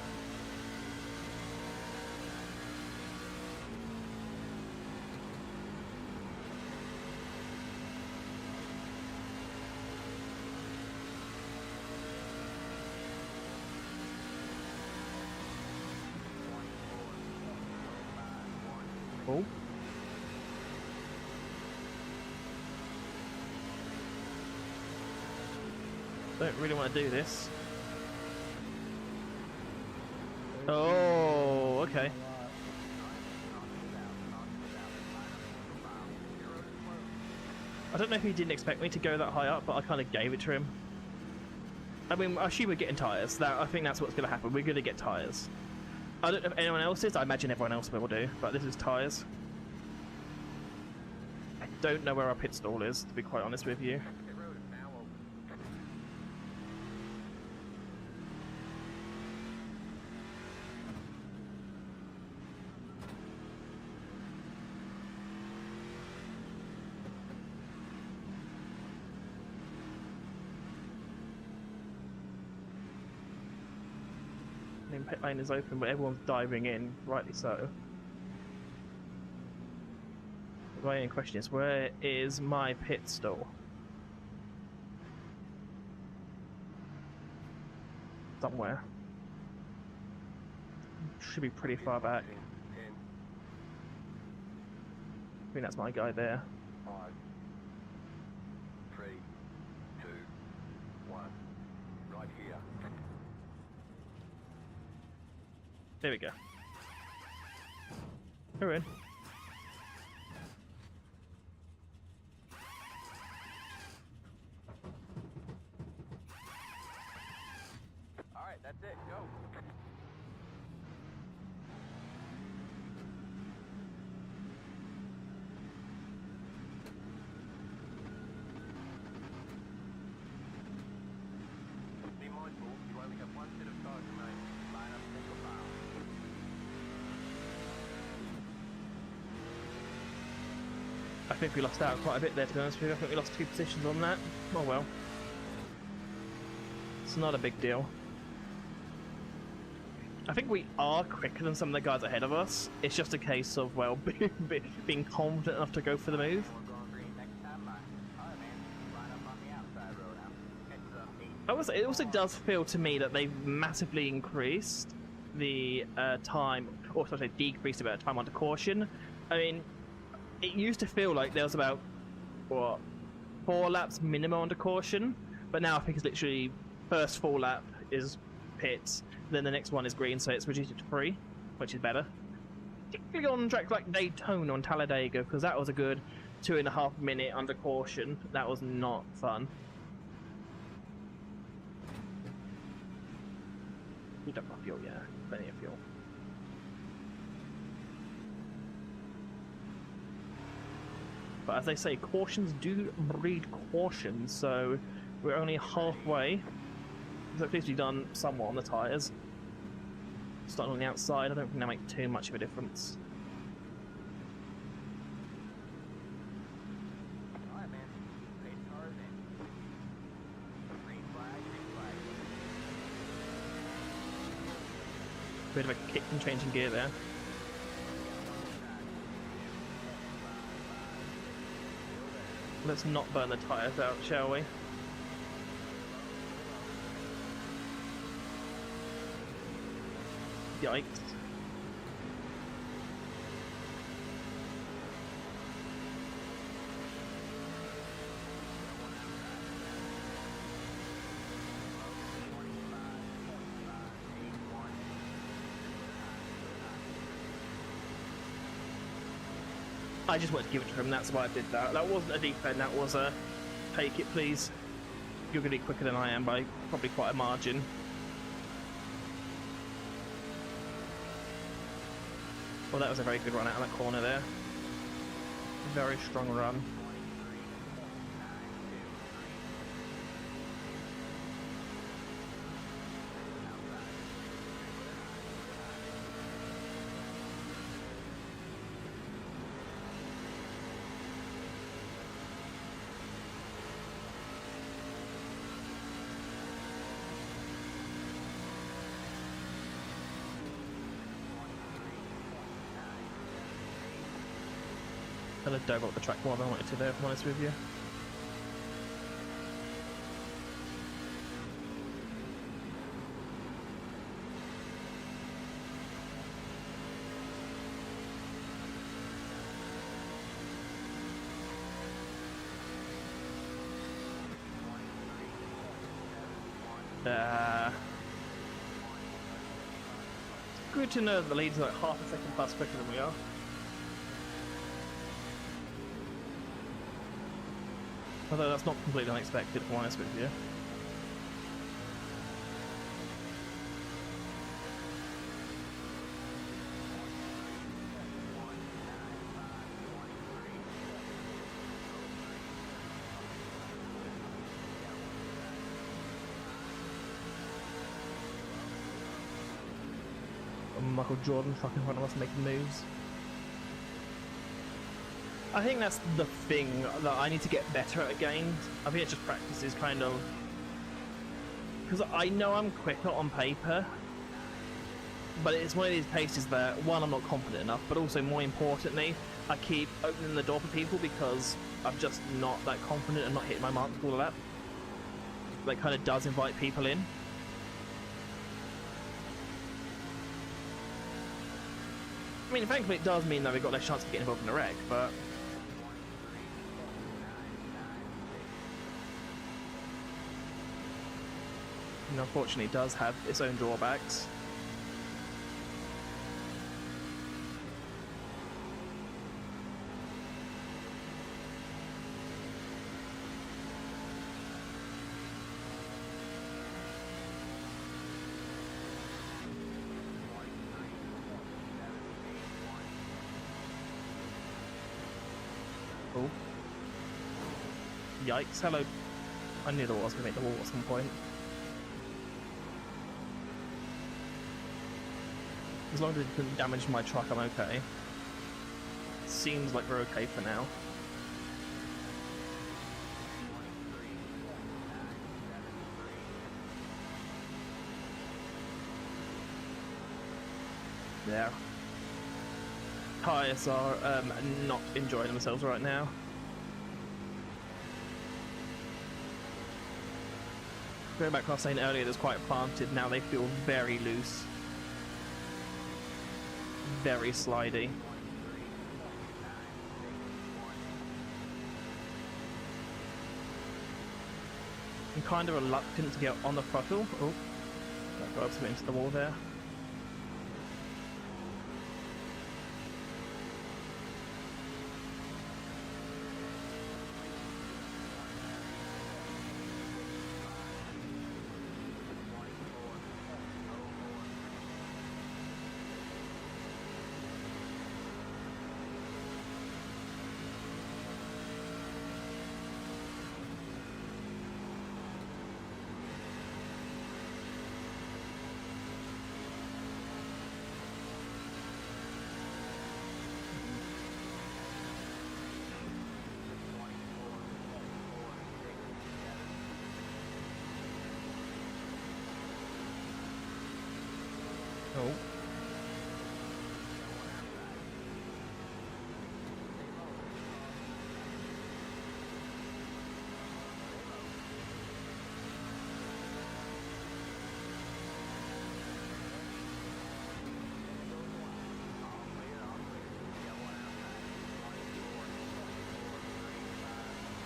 Oh. Don't really want to do this. Oh, okay. I don't know if he didn't expect me to go that high up, but I kind of gave it to him. I mean, I assume we're getting tyres. I think that's what's going to happen. We're going to get tyres. I don't know if anyone else is. I imagine everyone else will do, but this is tyres. I don't know where our pit stall is, to be quite honest with you. Pit lane is open, but everyone's diving in, rightly so. The main question is, where is my pit stall? Somewhere. Should be pretty far back. I think that's my guy there. 5, 3, 2, 1. Right here. There we go. We're in. Alright, that's it, go. Be mindful, you only have one set of tires remaining. Line up single file. I think we lost out quite a bit there, to be honest with you. I think we lost 2 positions on that. Oh well. It's not a big deal. I think we are quicker than some of the guys ahead of us. It's just a case of, well, being confident enough to go for the move. We're going green next time, man. Alright, man. Line up on the outside road now. Heads up, 8. It also does feel to me that they've massively increased the time, or sorry, decreased about time under caution. I mean, it used to feel like there was about, what, 4 laps minimum under caution, but now I think it's literally first full lap is pits, then the next one is green, so it's reduced to 3, which is better. Particularly on tracks like Daytona and Talladega, because that was a good 2.5 minute under caution. That was not fun. We don't have fuel, yeah, plenty of fuel. But as they say, cautions do breed caution, so we're only halfway. So at least we've done somewhat on the tyres. Starting on the outside, I don't think they make too much of a difference. Alright, man. Pace cars in. Green flag, green flag. Bit of a kick and changing gear there. Let's not burn the tyres out, shall we? Yikes. I just wanted to give it to him, that's why I did that. That wasn't a deep end, that was a take it please. You're going to be quicker than I am by probably quite a margin. Well, that was a very good run out of that corner there. Very strong run. I kind of dove up the track more than I wanted to there, if I'm honest with you. Good to know that the lead's like half a second plus quicker than we are. Although that's not completely unexpected, if I'm honest with you. Michael Jordan fucking front of us making moves. I think that's the thing that I need to get better at again. I think it's just practice is kind of... Because I know I'm quicker on paper, but it's one of these paces that, one, I'm not confident enough, but also, more importantly, I keep opening the door for people because I'm just not that confident and not hitting my marks all of that. That kind of does invite people in. I mean, thankfully it does mean that we've got less chance of getting involved in a wreck, but... And unfortunately it does have its own drawbacks. Oh. Yikes, hello. I knew the wall was going to make the wall at some point. As long as it didn't damage my truck, I'm okay. Seems like we're okay for now. Yeah. Tyres are not enjoying themselves right now. Going back to what I was saying earlier, that's quite planted. Now they feel very loose. Very slidey. I'm kind of reluctant to get on the throttle. Oh, that got something into the wall there. Oh.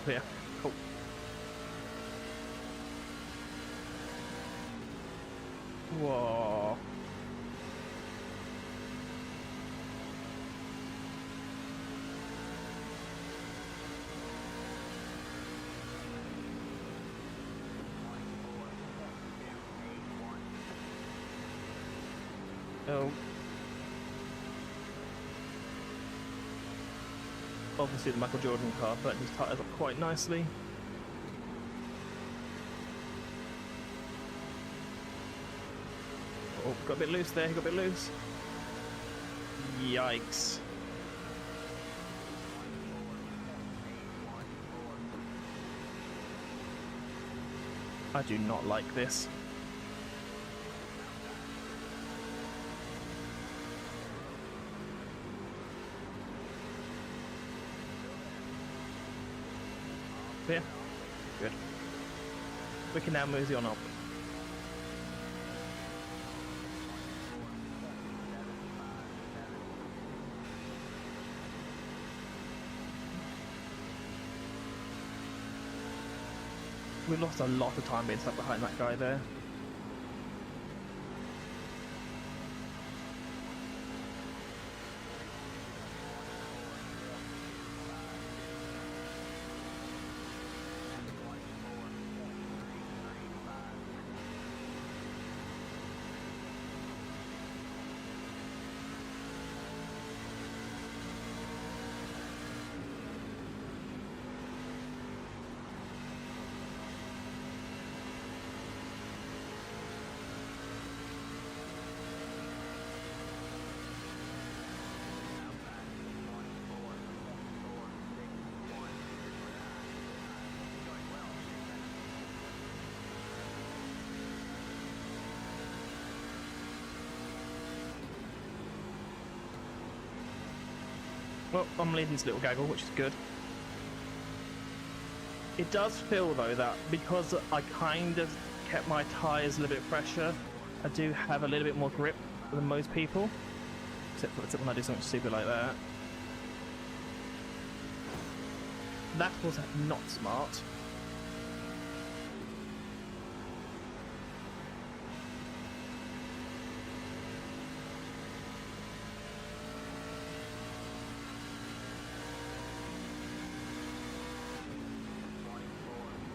Yeah, cool. Whoa. Oh. Obviously the Michael Jordan car, but his tyres up quite nicely. Oh, got a bit loose there, got a bit loose. Yikes. I do not like this. Yeah, good. We can now mosey on up. We lost a lot of time being stuck behind that guy there. Well, I'm leading this little gaggle, which is good. It does feel, though, that because I kind of kept my tyres a little bit fresher, I do have a little bit more grip than most people. Except when I do something stupid like that. That was not smart.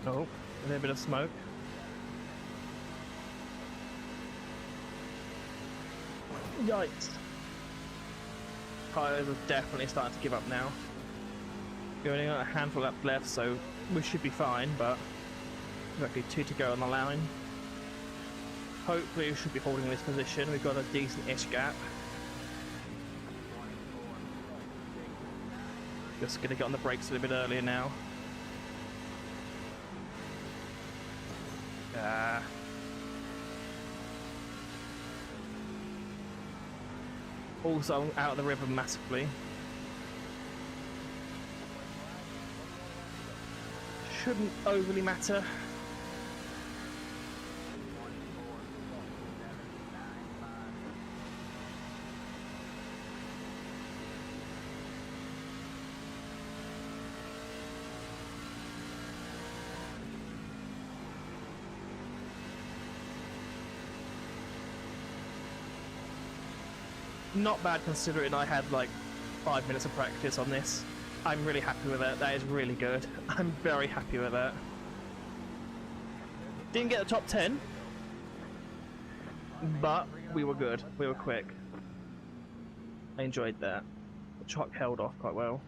Oh, a little bit of smoke. Yikes. Tyres are definitely starting to give up now. We've only got a handful of laps left, so we should be fine, but exactly 2 to go on the line. Hopefully we should be holding this position. We've got a decent-ish gap. Just going to get on the brakes a little bit earlier now. Also, I'm out of the river massively. Shouldn't overly matter. Not bad considering I had like 5 minutes of practice on this. I'm really happy with that. That is really good. I'm very happy with that. Didn't get the top 10, but we were good. We were quick. I enjoyed that. The truck held off quite well.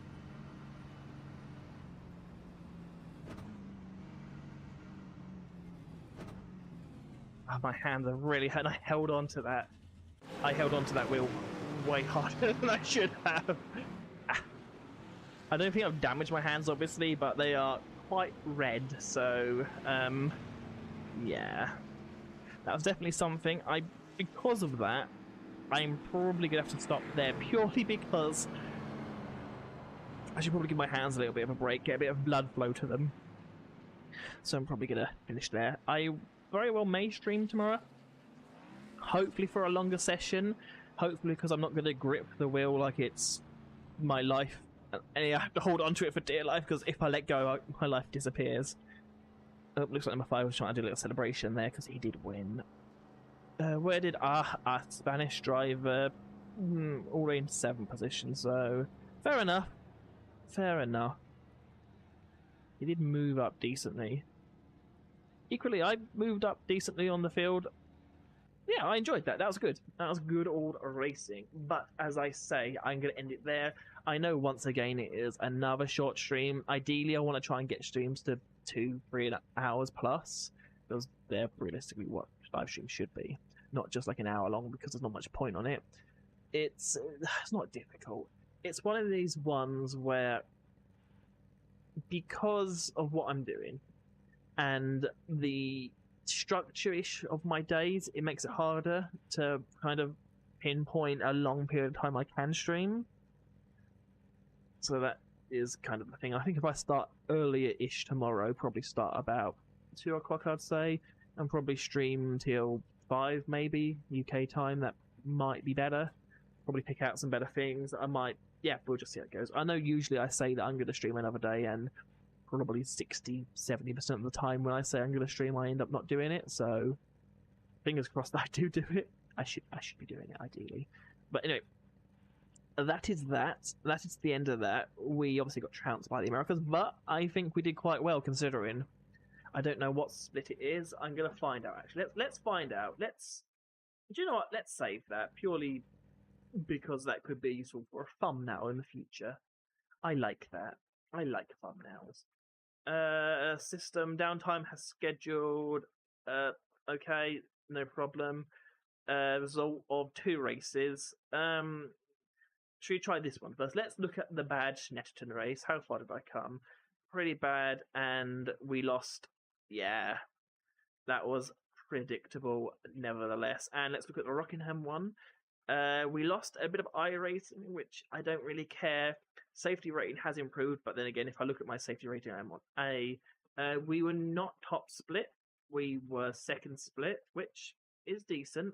Oh, my hands are really, and I held on to that. I held on to that wheel way harder than I should have. I don't think I've damaged my hands, obviously, but they are quite red, so, yeah. That was definitely something. Because of that, I'm probably going to have to stop there, purely because I should probably give my hands a little bit of a break, get a bit of blood flow to them. So I'm probably going to finish there. I very well may stream tomorrow. Hopefully for a longer session. Hopefully because I'm not going to grip the wheel like it's my life. And I have to hold on to it for dear life, because if I let go, my life disappears. Oh, looks like number 5 was trying to do a little celebration there because he did win. Where did our Spanish driver all in 7th position? So fair enough. Fair enough. He did move up decently. Equally, I moved up decently on the field. Yeah, I enjoyed that. That was good. That was good old racing. But as I say, I'm going to end it there. I know once again it is another short stream. Ideally, I want to try and get streams to 2-3 hours plus, because they're realistically what live streams should be. Not just like an hour long, because there's not much point on it. It's not difficult. It's one of these ones where, because of what I'm doing and the structure-ish of my days, it makes it harder to kind of pinpoint a long period of time I can stream. So that is kind of the thing. I think if I start earlier-ish tomorrow, probably start about 2 o'clock, I'd say, and probably stream till 5 maybe, UK time. That might be better. Probably pick out some better things. I might, yeah, we'll just see how it goes. I know usually I say that I'm going to stream another day, and probably 60-70% of the time when I say I'm going to stream, I end up not doing it. So fingers crossed that I do it. I should be doing it ideally. But anyway, that is that. That is the end of that. We obviously got trounced by the Americans, but I think we did quite well considering. I don't know what split it is. I'm going to find out, actually. Let's find out. Do you know what? Let's save that, purely because that could be useful for a thumbnail in the future. I like that. I like thumbnails. System downtime has scheduled. Okay, no problem. Result of 2 races. Should we try this one first? Let's look at the bad Schnetterton race. How far did I come? Pretty bad, and we lost. Yeah, that was predictable, nevertheless. And let's look at the Rockingham one. We lost a bit of iRacing, which I don't really care. Safety rating has improved, but then again, if I look at my safety rating, I'm on A. We were not top split. We were 2nd split, which is decent.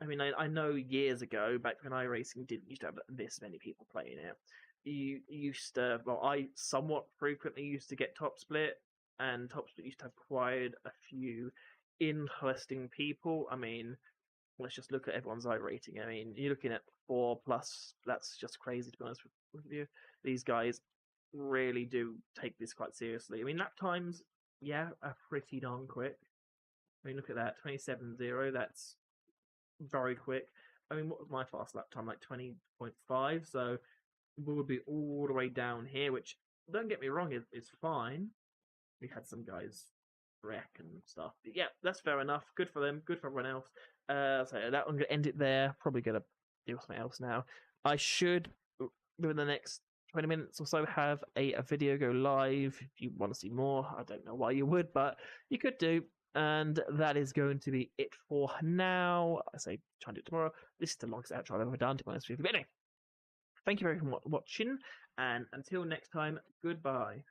I mean, I know years ago, back when iRacing didn't used to have this many people playing it, you used to, well, I somewhat frequently used to get top split, and top split used to have quite a few interesting people. I mean, let's just look at everyone's iRating. I mean, you're looking at 4+. That's just crazy, to be honest with you. These guys really do take this quite seriously. I mean, lap times, yeah, are pretty darn quick. I mean, look at that, 27.0. That's very quick. I mean, what was my fast lap time? Like 20.5. So we would be all the way down here, which, don't get me wrong, is fine. We had some guys wreck and stuff. But yeah, that's fair enough. Good for them. Good for everyone else. So that I'm going to end it there. Probably going to do something else now. I should, within the next 20 minutes or so, have a video go live. If you want to see more, I don't know why you would, but you could do. And that is going to be it for now. I say try and do it tomorrow. This is the longest outro I've ever done, to be honest with you. But anyway, thank you very much for watching, and until next time, goodbye.